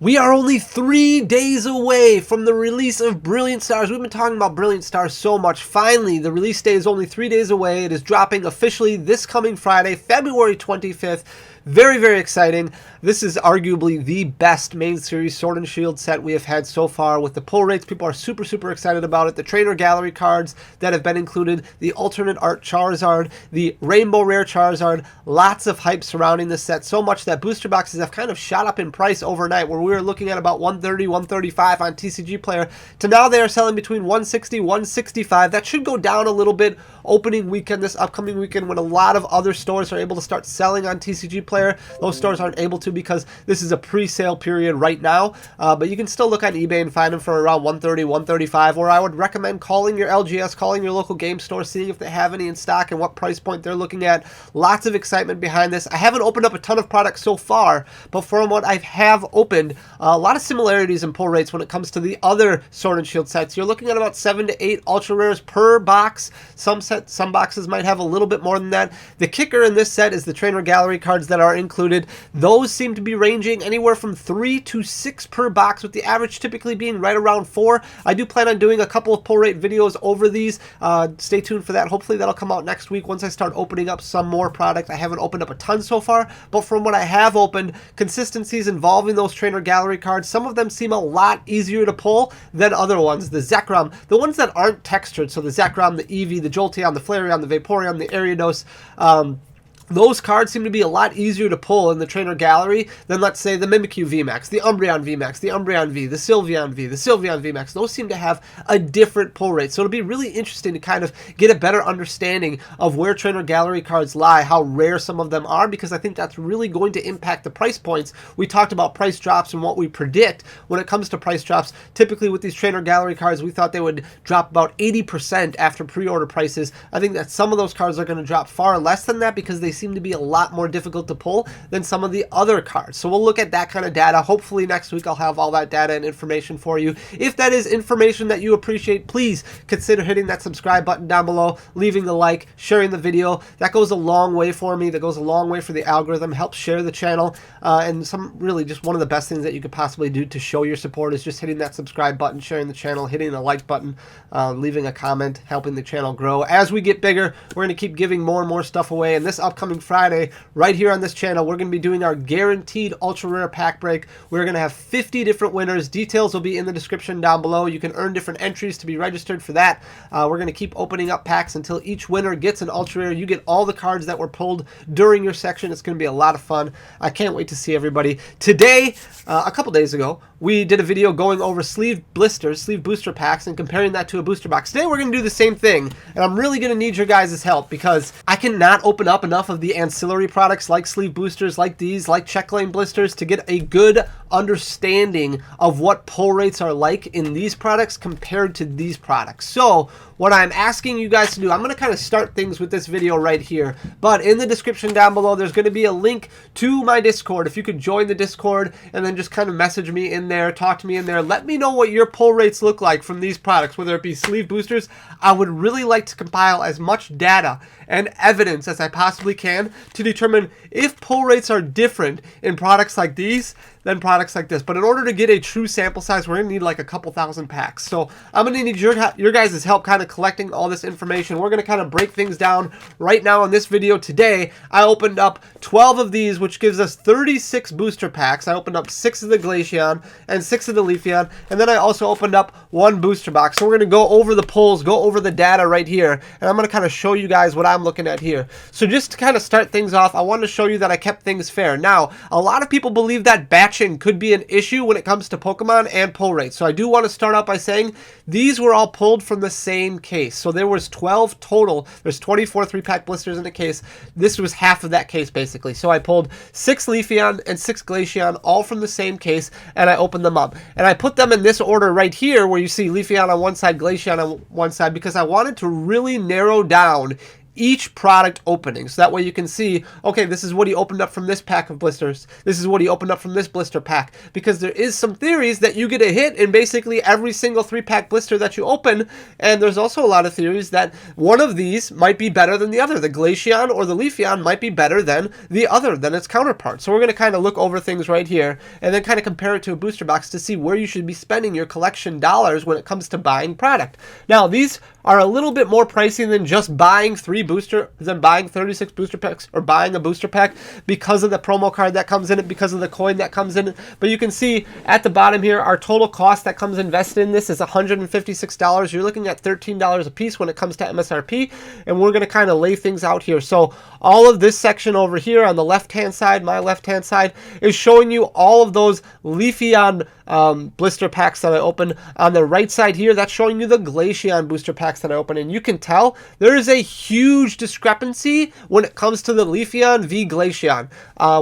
We are only 3 days away from the release of Brilliant Stars. We've been talking about Brilliant Stars so much. Finally, the release date is only 3 days away. It is dropping officially this coming Friday, February 25th. Very, very exciting. This is arguably the best main series Sword and Shield set we have had so far. With the pull rates, people are super, super excited about it. The trainer gallery cards that have been included, the alternate art Charizard, the rainbow rare Charizard, lots of hype surrounding this set. So much that booster boxes have kind of shot up in price overnight, where we were looking at about $130, $135 on TCG Player, to now they are selling between $160, $165. That should go down a little bit opening weekend, this upcoming weekend, when a lot of other stores are able to start selling on TCG Player. Those stores aren't able to because this is a pre-sale period right now, but you can still look on eBay and find them for around $130, $135, or I would recommend calling your LGS, calling your local game store, seeing if they have any in stock and what price point they're looking at. Lots of excitement behind this. I haven't opened up a ton of products so far, but from what I have opened, a lot of similarities in pull rates when it comes to the other Sword and Shield sets. You're looking at about 7 to 8 ultra rares per box. Some boxes might have a little bit more than that. The kicker in this set is the trainer gallery cards that are included. Those seem to be ranging anywhere from 3 to 6 per box, with the average typically being right around 4. I do plan on doing a couple of pull rate videos over these. Stay tuned for that. Hopefully that'll come out next week once I start opening up some more product. I haven't opened up a ton so far, but from what I have opened, consistencies involving those trainer gallery cards, some of them seem a lot easier to pull than other ones. The Zekrom, the ones that aren't textured, so the Zekrom, the Eevee, the Jolteon, the Flareon, the Vaporeon, the Ariados, those cards seem to be a lot easier to pull in the trainer gallery than, let's say, the Mimikyu VMAX, the Umbreon VMAX, the Umbreon V, the Sylveon V, the Sylveon VMAX. Those seem to have a different pull rate. So it'll be really interesting to kind of get a better understanding of where trainer gallery cards lie, how rare some of them are, because I think that's really going to impact the price points. We talked about price drops and what we predict when it comes to price drops. Typically with these trainer gallery cards, we thought they would drop about 80% after pre-order prices. I think that some of those cards are going to drop far less than that because they seem to be a lot more difficult to pull than some of the other cards. So we'll look at that kind of data. Hopefully next week I'll have all that data and information for you. If that is information that you appreciate, please consider hitting that subscribe button down below, leaving the like, sharing the video. That goes a long way for me. That goes a long way for the algorithm, helps share the channel, and really just one of the best things that you could possibly do to show your support is just hitting that subscribe button, sharing the channel, hitting the like button, leaving a comment, helping the channel grow. As we get bigger, we're going to keep giving more and more stuff away, and this upcoming Friday, right here on this channel, we're going to be doing our guaranteed ultra rare pack break. We're going to have 50 different winners. Details will be in the description down below. You can earn different entries to be registered for that. We're going to keep opening up packs until each winner gets an ultra rare. You get all the cards that were pulled during your section. It's going to be a lot of fun. I can't wait to see everybody. Today, a couple days ago, we did a video going over sleeve blisters, sleeve booster packs, and comparing that to a booster box. Today we're going to do the same thing, and I'm really going to need your guys' help because I cannot open up enough of the ancillary products like sleeve boosters, like these, like checklane blisters, to get a good understanding of what pull rates are like in these products compared to these products. So what I'm asking you guys to do, I'm going to kind of start things with this video right here, but in the description down below there's going to be a link to my Discord. If you could join the Discord and then just kind of message me in there, talk to me in there, let me know what your pull rates look like from these products, whether it be sleeve boosters. I would really like to compile as much data and evidence as I possibly can to determine if pull rates are different in products like these than products like this. But in order to get a true sample size, we're going to need like a couple thousand packs. So I'm going to need your guys' help kind of collecting all this information. We're going to kind of break things down right now in this video. Today, I opened up 12 of these, which gives us 36 booster packs. I opened up 6 of the Glaceon and 6 of the Leafeon, and then I also opened up 1 booster box. So we're going to go over the pulls, go over the data right here, and I'm going to kind of show you guys what I'm looking at here. So just to kind of start things off, I wanted to show you that I kept things fair. Now, a lot of people believe that batching could be an issue when it comes to Pokemon and pull rates. So I do want to start out by saying these were all pulled from the same case. So there was 12 total. There's 24 3-pack blisters in the case. This was half of that case basically. So I pulled 6 Leafeon and 6 Glaceon all from the same case, and I opened them up. And I put them in this order right here where you see Leafeon on one side, Glaceon on one side, because I wanted to really narrow down each product opening. So that way you can see, okay, this is what he opened up from this pack of blisters. This is what he opened up from this blister pack. Because there is some theories that you get a hit in basically every single 3-pack blister that you open. And there's also a lot of theories that one of these might be better than the other. The Glaceon or the Leafeon might be better than the other, than its counterpart. So we're going to kind of look over things right here and then kind of compare it to a booster box to see where you should be spending your collection dollars when it comes to buying product. Now, these are a little bit more pricey than just buying 36 booster packs or buying a booster pack because of the promo card that comes in it, because of the coin that comes in it. But you can see at the bottom here, our total cost that comes invested in this is $156. You're looking at $13 a piece when it comes to MSRP, and we're going to kind of lay things out here. So all of this section over here on the left-hand side, my left-hand side, is showing you all of those Leafeon blister packs that I opened. On the right side here, that's showing you the Glaceon booster packs that I opened, and you can tell there is a huge discrepancy when it comes to the Leafeon v Glaceon.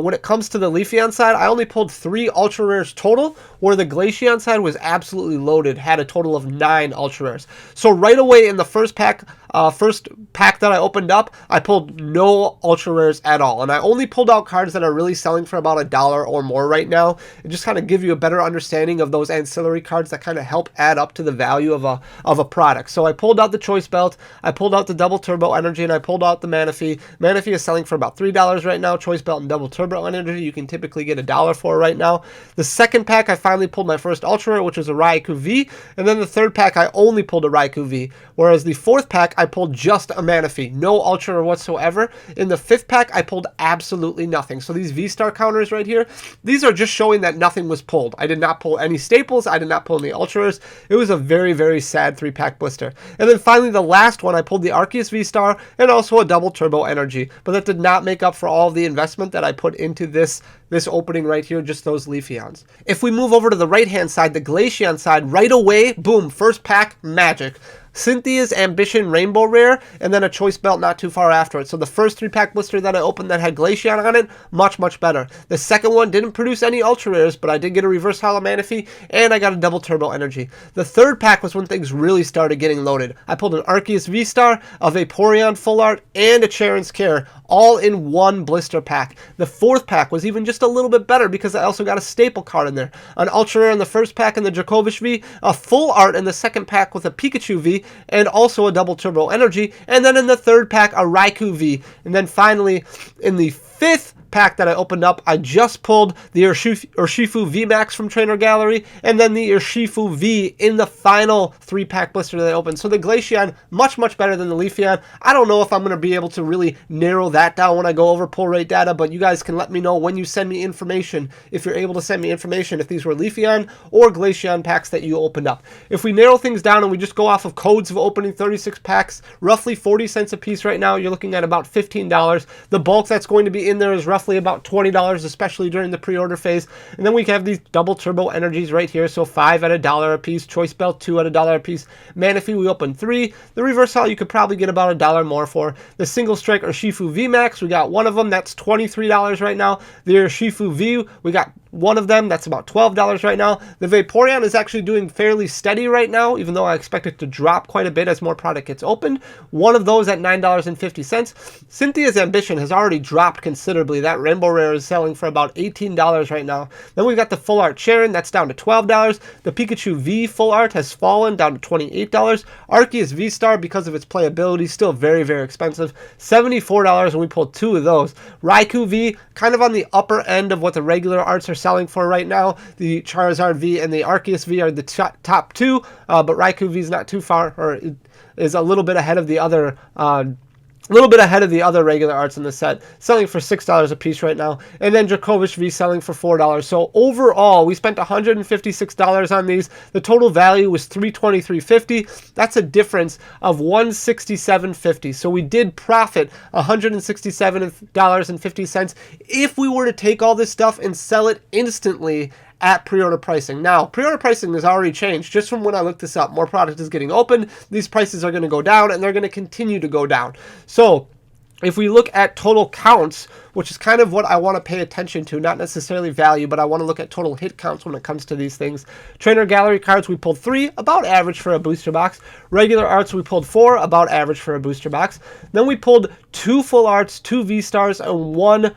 When it comes to the Leafeon side, I only pulled 3 ultra rares total, where the Glaceon side was absolutely loaded, had a total of 9 ultra rares. So right away in the first pack that I opened up, I pulled no ultra rares at all, and I only pulled out cards that are really selling for about $1 or more right now, and just kind of give you a better understanding of those ancillary cards that kind of help add up to the value of a product. So I pulled out the Choice Belt, I pulled out the Double Turbo Energy, and I pulled out the Manaphy. Manaphy is selling for about $3 right now. Choice Belt and Double Turbo Energy you can typically get $1 for right now. The second pack, I finally pulled my first ultra rare, which was a Raikou V, and then the third pack I only pulled a Raikou V, whereas the fourth pack I pulled just a Manaphy, no ultra rare whatsoever. In the fifth pack I pulled absolutely nothing. So these V-Star counters right here, these are just showing that nothing was pulled. I did not pull any staples, I did not pull any ultra rares. It was a very, very sad 3-pack blister. And then finally the last one, I pulled the Arceus V-Star and also a Double Turbo Energy, but that did not make up for all of the investment that I put into this opening right here, just those Leafeons. If we move over to the right hand side, the Glaceon side, right away, boom, first pack, magic. Cynthia's Ambition Rainbow Rare, and then a Choice Belt not too far after it. So the first 3-pack blister that I opened that had Glaceon on it, much, much better. The second one didn't produce any Ultra Rares, but I did get a Reverse Hollow Manaphy, and I got a Double Turbo Energy. The third pack was when things really started getting loaded. I pulled an Arceus V-Star, a Vaporeon Full Art, and a Charon's Care, all in one blister pack. The fourth pack was even just a little bit better because I also got a staple card in there. An Ultra Rare in the first pack in the Dracovish V, a Full Art in the second pack with a Pikachu V, and also a Double Turbo Energy, and then in the third pack a Raikou V, and then finally in the fifth pack that I opened up, I just pulled the Urshifu VMAX from Trainer Gallery, and then the Urshifu V in the final 3-pack blister that I opened. So the Glaceon, much, much better than the Leafeon. I don't know if I'm going to be able to really narrow that down when I go over pull rate data, but you guys can let me know when you send me information, if you're able to send me information, if these were Leafeon or Glaceon packs that you opened up. If we narrow things down and we just go off of codes of opening 36 packs, roughly 40 cents a piece right now, you're looking at about $15. The bulk that's going to be in there is roughly about $20, especially during the pre-order phase. And then we have these Double Turbo Energies right here, so 5 at $1 a piece, Choice Belt 2 at $1 a piece, Manaphy we opened 3, the Reverse Hollow you could probably get about $1 more for, the Single Strike Urshifu VMAX, we got one of them, that's $23 right now, the Urshifu V, we got one of them, that's about $12 right now. The Vaporeon is actually doing fairly steady right now, even though I expect it to drop quite a bit as more product gets opened. One of those at $9.50. Cynthia's Ambition has already dropped considerably. That Rainbow Rare is selling for about $18 right now. Then we've got the Full Art Charon, that's down to $12. The Pikachu V Full Art has fallen down to $28. Arceus V-Star, because of its playability, still very, very expensive. $74, and we pulled 2 of those. Raikou V, kind of on the upper end of what the regular arts are selling for right now. The Charizard V and the Arceus V are the top 2, but Raikou V is not too far, or is a little bit ahead of the other regular arts in the set, selling for $6 a piece right now, and then Dracovish V selling for $4. So overall, we spent $156 on these. The total value was $323.50. That's a difference of $167.50. So we did profit $167.50 if we were to take all this stuff and sell it instantly at pre-order pricing. Now, pre-order pricing has already changed just from when I looked this up. More product is getting opened. These prices are going to go down, and they're going to continue to go down. So If we look at total counts, which is kind of what I want to pay attention to, not necessarily value, but I want to look at total hit counts when it comes to these things. Trainer gallery cards, we pulled 3, about average for a booster box. Regular arts, we pulled 4, about average for a booster box. Then we pulled 2 full arts, 2 V-stars, and 1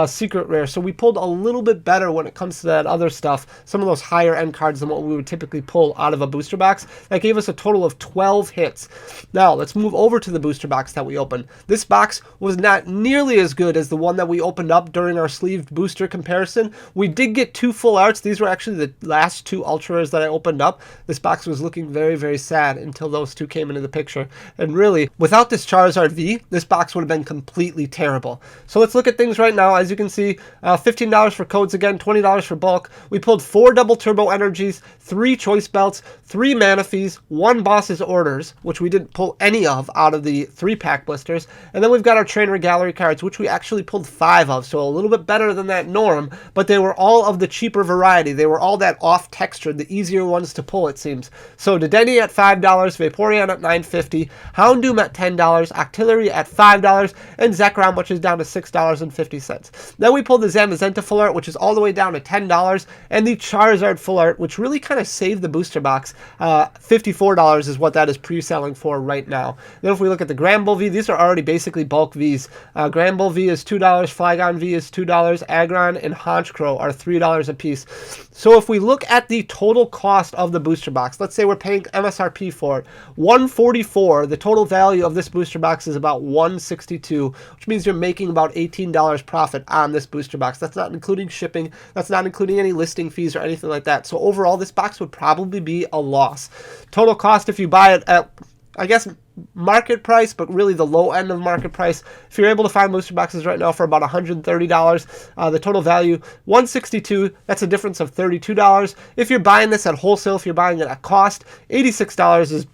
secret rare. So we pulled a little bit better when it comes to that other stuff, some of those higher end cards than what we would typically pull out of a booster box. That gave us a total of 12 hits. Now let's move over to the booster box that we opened. This box was not nearly as good as the one that we opened up during our sleeved booster comparison. We did get 2 full arts. These were actually the last 2 ultra rares that I opened up. This box was looking very, very sad until those 2 came into the picture. And really, without this Charizard V, this box would have been completely terrible. So let's look at things right now. As you can see, $15 for codes again, $20 for bulk. We pulled 4 double turbo energies, 3 choice belts, 3 mana fees, 1 boss's orders, which we didn't pull any of out of the 3-pack blisters. And then we've got our trainer gallery cards, which we actually pulled 5 of, so a little bit better than that norm, but they were all of the cheaper variety. They were all that off textured, the easier ones to pull, it seems. So Dedenne at $5, Vaporeon at $9.50, Houndoom at $10, Octillery at $5, and Zekrom, which is down to $6.50. Then we pulled the Zamazenta full art, which is all the way down to $10, and the Charizard full art, which really kind of saved the booster box. $54 is what that is pre-selling for right now. Then if we look at the Granbull V, these are already basically bulk Vs. Granbull V is $2, Flygon V is $2, Aggron and Honchkrow are $3 a piece. So if we look at the total cost of the booster box, let's say we're paying MSRP for it, $144. The total value of this booster box is about $162, which means you're making about $18 profit on this booster box. That's not including shipping. That's not including any listing fees or anything like that. So overall, this box would probably be a loss. Total cost if you buy it at, I guess, market price, but really the low end of market price. If you're able to find booster boxes right now for about $130, the total value $162. That's a difference of $32. If you're buying this at wholesale, if you're buying it at cost, $86 is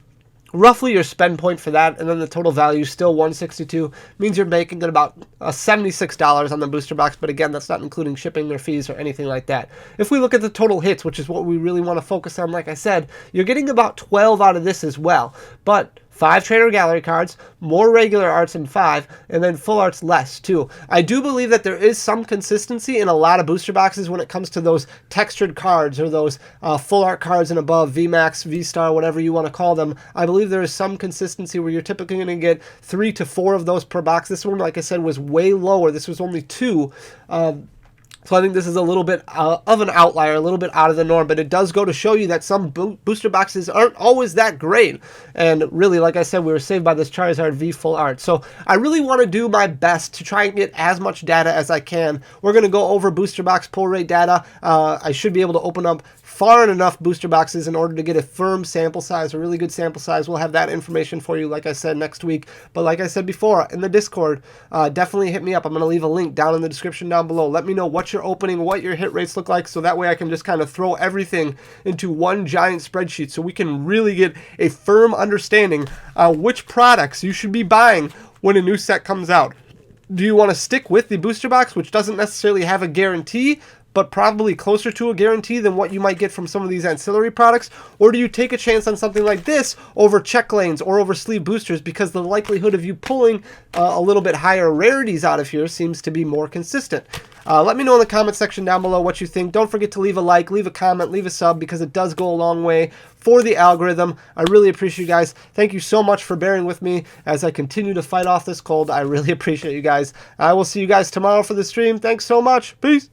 roughly your spend point for that, and then the total value is still $162. Means you're making it about $76 on the booster box, but again, that's not including shipping or fees or anything like that. If we look at the total hits, which is what we really want to focus on, like I said, you're getting about 12 out of this as well, but 5 trainer gallery cards, more regular arts in 5, and then full arts less too. I do believe that there is some consistency in a lot of booster boxes when it comes to those textured cards or those full art cards and above, VMAX, V-Star, whatever you want to call them. I believe there is some consistency where you're typically going to get 3 to 4 of those per box. This one, like I said, was way lower. This was only 2. So I think this is a little bit of an outlier, a little bit out of the norm, but it does go to show you that some booster boxes aren't always that great. And really, like I said, we were saved by this Charizard V full art. So I really want to do my best to try and get as much data as I can. We're going to go over booster box pull rate data. I should be able to open up far enough booster boxes in order to get a firm sample size, a really good sample size. We'll have that information for you, like I said, next week. But like I said before, in the Discord, definitely hit me up. I'm going to leave a link down in the description down below. Let me know what you're opening, what your hit rates look like, so that way I can just kind of throw everything into one giant spreadsheet so we can really get a firm understanding which products you should be buying when a new set comes out. Do you want to stick with the booster box, which doesn't necessarily have a guarantee, but probably closer to a guarantee than what you might get from some of these ancillary products? Or do you take a chance on something like this over check lanes or over sleeve boosters, because the likelihood of you pulling a little bit higher rarities out of here seems to be more consistent? Let me know in the comment section down below what you think. Don't forget to leave a like, leave a comment, leave a sub, because it does go a long way for the algorithm. I really appreciate you guys. Thank you so much for bearing with me as I continue to fight off this cold. I really appreciate you guys. I will see you guys tomorrow for the stream. Thanks so much. Peace.